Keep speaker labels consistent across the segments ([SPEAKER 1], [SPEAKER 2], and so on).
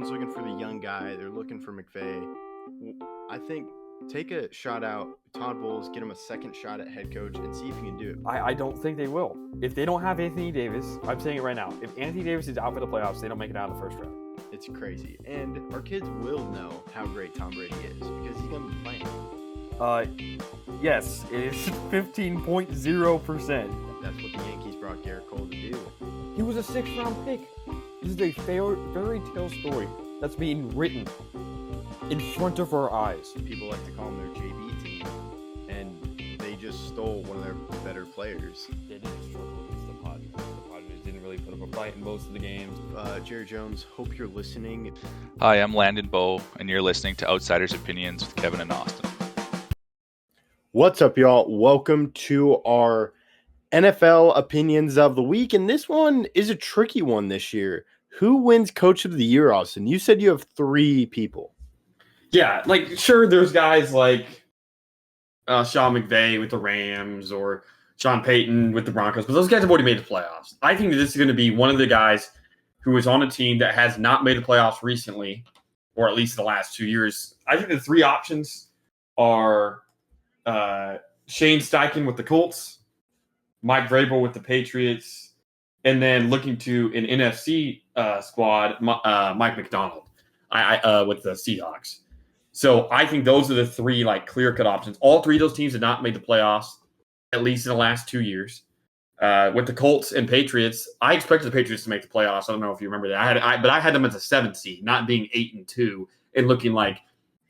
[SPEAKER 1] everyone's looking for the young guy. They're looking for McVay. I think take a shot out Todd Bowles, get him a second shot at head coach, and see if he can do it.
[SPEAKER 2] I don't think they will. If they don't have Anthony Davis, I'm saying it right now. If Anthony Davis is out for the playoffs, they don't make it out of the first round.
[SPEAKER 1] It's crazy. And our kids will know how great Tom Brady is because he's going to be playing.
[SPEAKER 2] Yes, it is 15.0%.
[SPEAKER 1] That's what the Yankees brought Garrett Cole to do.
[SPEAKER 2] He was a 6th-round pick. This is a fairy tale story that's being written in front of our eyes.
[SPEAKER 1] People like to call them their JV team, and they just stole one of their better players.
[SPEAKER 2] They didn't struggle against the Padres. The Padres didn't really put up a fight in most of the games.
[SPEAKER 1] Jerry Jones, hope you're listening.
[SPEAKER 3] Hi, I'm Landon Bowe, and you're listening to Outsiders Opinions with Kevin and Austin.
[SPEAKER 1] What's up, y'all? Welcome to our NFL Opinions of the Week, and this one is a tricky one this year. Who wins Coach of the Year, Austin? You said you have 3 people.
[SPEAKER 4] Yeah, sure, there's guys like Sean McVay with the Rams or Sean Payton with the Broncos, but those guys have already made the playoffs. I think that this is going to be one of the guys who is on a team that has not made the playoffs recently, or at least the last 2 years. I think the 3 options are Shane Steichen with the Colts, Mike Vrabel with the Patriots, and then looking to an NFC squad, Mike McDonald with the Seahawks. So I think those are the 3 clear-cut options. All 3 of those teams have not made the playoffs, at least in the last 2 years. With the Colts and Patriots, I expected the Patriots to make the playoffs. I don't know if you remember that. But I had them as a 7th seed, not being 8-2 and looking like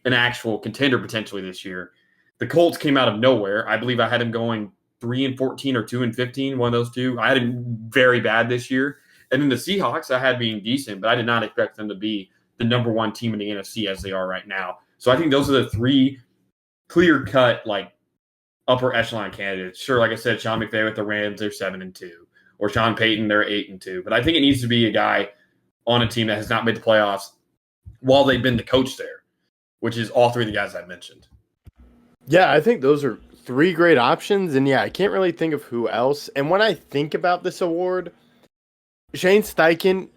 [SPEAKER 4] an actual contender potentially this year. The Colts came out of nowhere. I believe I had them going 3-14 or 2-15, one of those two. I had them very bad this year. And then the Seahawks, I had being decent, but I did not expect them to be the number 1 team in the NFC as they are right now. So I think those are the 3 clear-cut, upper echelon candidates. Sure, like I said, Sean McVay with the Rams, they're 7-2. Or Sean Payton, they're 8-2. But I think it needs to be a guy on a team that has not made the playoffs while they've been the coach there, which is all 3 of the guys I mentioned.
[SPEAKER 1] Yeah, I think those are 3 great options. And yeah, I can't really think of who else. And when I think about this award, Shane Steichen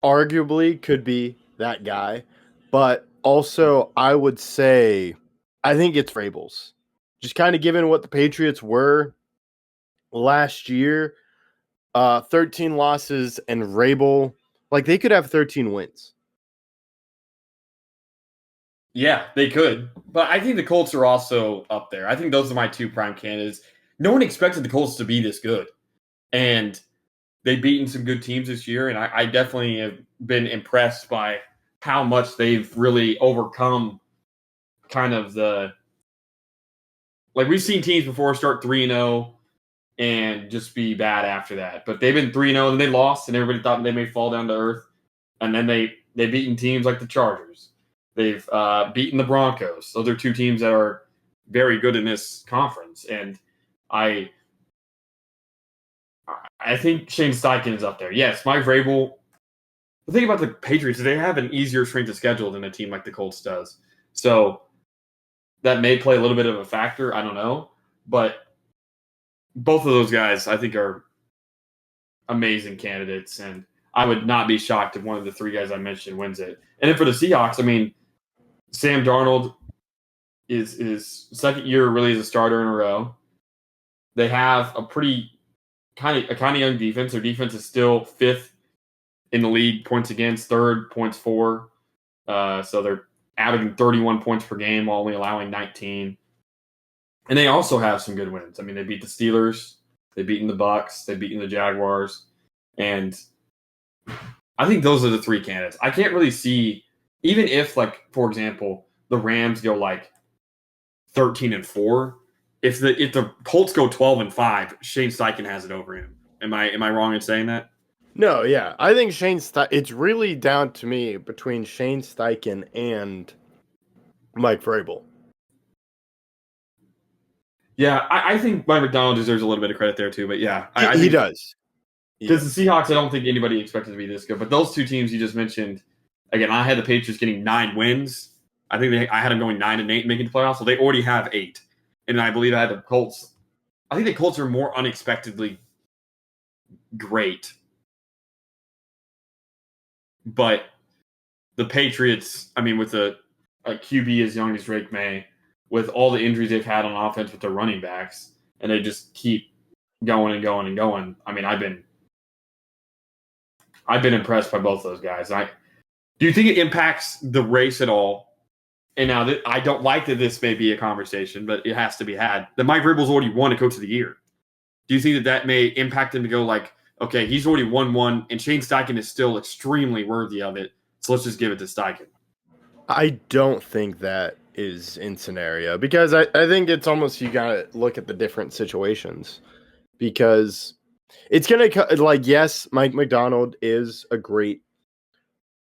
[SPEAKER 1] arguably could be that guy. But also, I would say, I think it's Vrabel's. Just kind of given what the Patriots were last year, 13 losses, and Vrabel, they could have 13 wins.
[SPEAKER 4] Yeah, they could. But I think the Colts are also up there. I think those are my 2 prime candidates. No one expected the Colts to be this good. And they've beaten some good teams this year, and I definitely have been impressed by how much they've really overcome kind of the – we've seen teams before start 3-0 and just be bad after that. But they've been 3-0, and they lost, and everybody thought they may fall down to earth. And then they've beaten teams like the Chargers. They've beaten the Broncos. Those are 2 teams that are very good in this conference. And I think Shane Steichen is up there. Yes, Mike Vrabel. The thing about the Patriots is they have an easier strength of schedule than a team like the Colts does. So that may play a little bit of a factor. I don't know. But both of those guys, I think, are amazing candidates. And I would not be shocked if one of the 3 guys I mentioned wins it. And then for the Seahawks, I mean, Sam Darnold is 2nd year really as a starter in a row. They have a pretty kind of young defense. Their defense is still 5th in the league, points against, 3rd, points for. So they're averaging 31 points per game while only allowing 19. And they also have some good wins. I mean, they beat the Steelers. They've beaten the Bucs. They've beaten the Jaguars. And I think those are the 3 candidates. I can't really see, even if, for example, the Rams go 13-4, if the Colts go 12-5, Shane Steichen has it over him. Am I wrong in saying that?
[SPEAKER 1] No, yeah. I think it's really down to me between Shane Steichen and Mike Vrabel.
[SPEAKER 4] Yeah, I think Mike McDonald deserves a little bit of credit there too, but yeah.
[SPEAKER 1] He does.
[SPEAKER 4] Because the Seahawks, I don't think anybody expected to be this good. But those 2 teams you just mentioned, again, I had the Patriots getting 9 wins. I think I had them going 9-8 making the playoffs, so they already have 8. And I believe I had the Colts. I think the Colts are more unexpectedly great. But the Patriots, I mean, with a QB as young as Drake May, with all the injuries they've had on offense with their running backs, and they just keep going and going and going. I mean, I've been impressed by both those guys. Do you think it impacts the race at all? And now I don't like that this may be a conversation, but it has to be had. That Mike Vrabel's already won a Coach of the Year. Do you think that may impact him to go like, okay, he's already won one, and Shane Steichen is still extremely worthy of it, so let's just give it to Steichen?
[SPEAKER 1] I don't think that is in scenario because I think it's almost you got to look at the different situations because it's going to like, yes, Mike McDonald is a great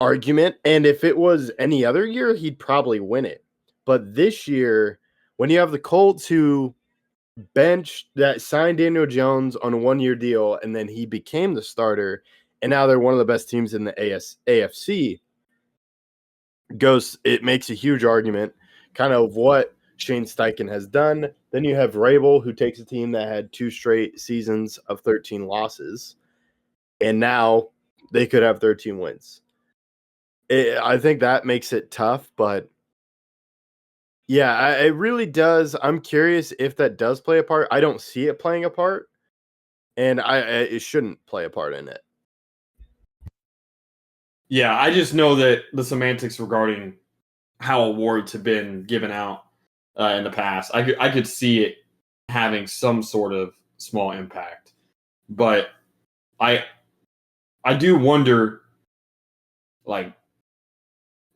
[SPEAKER 1] argument. And if it was any other year, he'd probably win it. But this year, when you have the Colts who bench that signed Daniel Jones on a 1-year deal and then he became the starter and now they're one of the best teams in the AFC, it makes a huge argument kind of what Shane Steichen has done. Then you have Vrabel, who takes a team that had 2 straight seasons of 13 losses, and now they could have 13 wins. I think that makes it tough, but yeah, it really does. I'm curious if that does play a part. I don't see it playing a part, and it shouldn't play a part in it.
[SPEAKER 4] Yeah, I just know that the semantics regarding how awards have been given out in the past, I could see it having some sort of small impact. But I do wonder, like,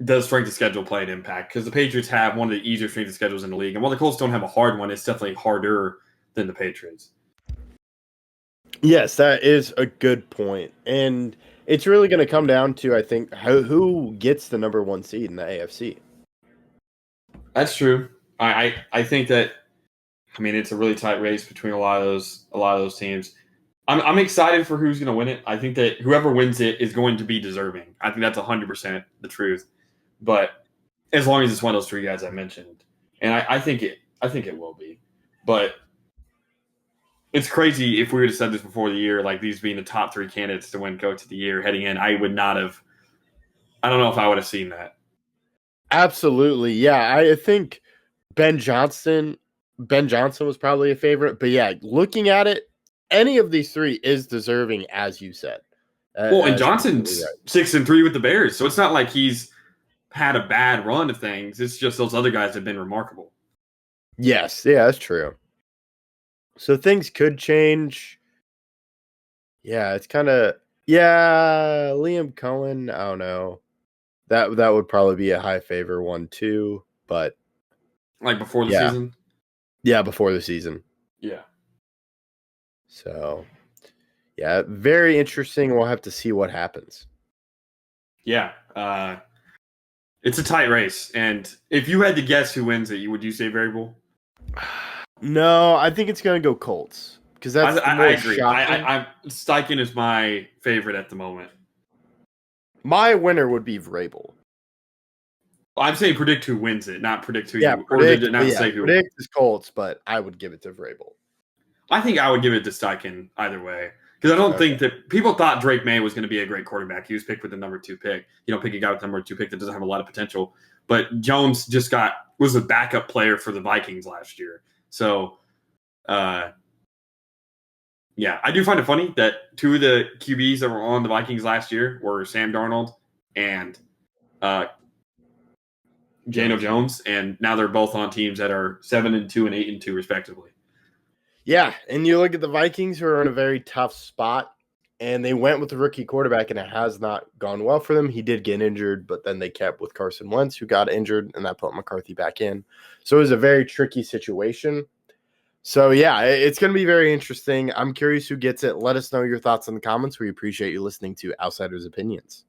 [SPEAKER 4] does strength of schedule play an impact? Because the Patriots have one of the easier strength of schedules in the league. And while the Colts don't have a hard one, it's definitely harder than the Patriots.
[SPEAKER 1] Yes, that is a good point. And it's really going to come down to, I think, who gets the number 1 seed in the AFC.
[SPEAKER 4] That's true. I think that, I mean, it's a really tight race between a lot of those teams. I'm excited for who's going to win it. I think that whoever wins it is going to be deserving. I think that's 100% the truth. But as long as it's one of those 3 guys I mentioned, and I think it will be. But it's crazy if we would have said this before the year, like these being the top 3 candidates to win Coach of the Year heading in. I would not have. I don't know if I would have seen that.
[SPEAKER 1] Absolutely, yeah. I think Ben Johnson was probably a favorite, but yeah, looking at it, any of these 3 is deserving, as you said.
[SPEAKER 4] Well, and Johnson's 6-3 with the Bears, so it's not like he's had a bad run of things. It's just those other guys have been remarkable.
[SPEAKER 1] Yes, yeah, that's true. So things could change. Yeah, it's kind of Liam Cohen. I don't know. That would probably be a high favor one too, but
[SPEAKER 4] like before the season.
[SPEAKER 1] Yeah, before the season.
[SPEAKER 4] Yeah.
[SPEAKER 1] So, yeah, very interesting. We'll have to see what happens.
[SPEAKER 4] Yeah, it's a tight race, and if you had to guess who wins it, would you say Vrabel?
[SPEAKER 1] No, I think it's going to go Colts because that's
[SPEAKER 4] I agree. Steichen is my favorite at the moment.
[SPEAKER 1] My winner would be Vrabel.
[SPEAKER 4] I'm saying predict who wins it, not predict who.
[SPEAKER 1] Predict is Colts, but I would give it to Vrabel.
[SPEAKER 4] I think I would give it to Steichen either way because I don't think that people thought Drake May was going to be a great quarterback. He was picked with the number 2 pick. You know, pick a guy with the number 2 pick that doesn't have a lot of potential. But Jones just was a backup player for the Vikings last year. So, yeah, I do find it funny that 2 of the QBs that were on the Vikings last year were Sam Darnold and Daniel Jones, and now they're both on teams that are 7-2 and 8-2 respectively.
[SPEAKER 1] Yeah, and you look at the Vikings who are in a very tough spot, and they went with the rookie quarterback, and it has not gone well for them. He did get injured, but then they kept with Carson Wentz, who got injured, and that put McCarthy back in. So it was a very tricky situation. So, yeah, it's going to be very interesting. I'm curious who gets it. Let us know your thoughts in the comments. We appreciate you listening to Outsiders Opinions.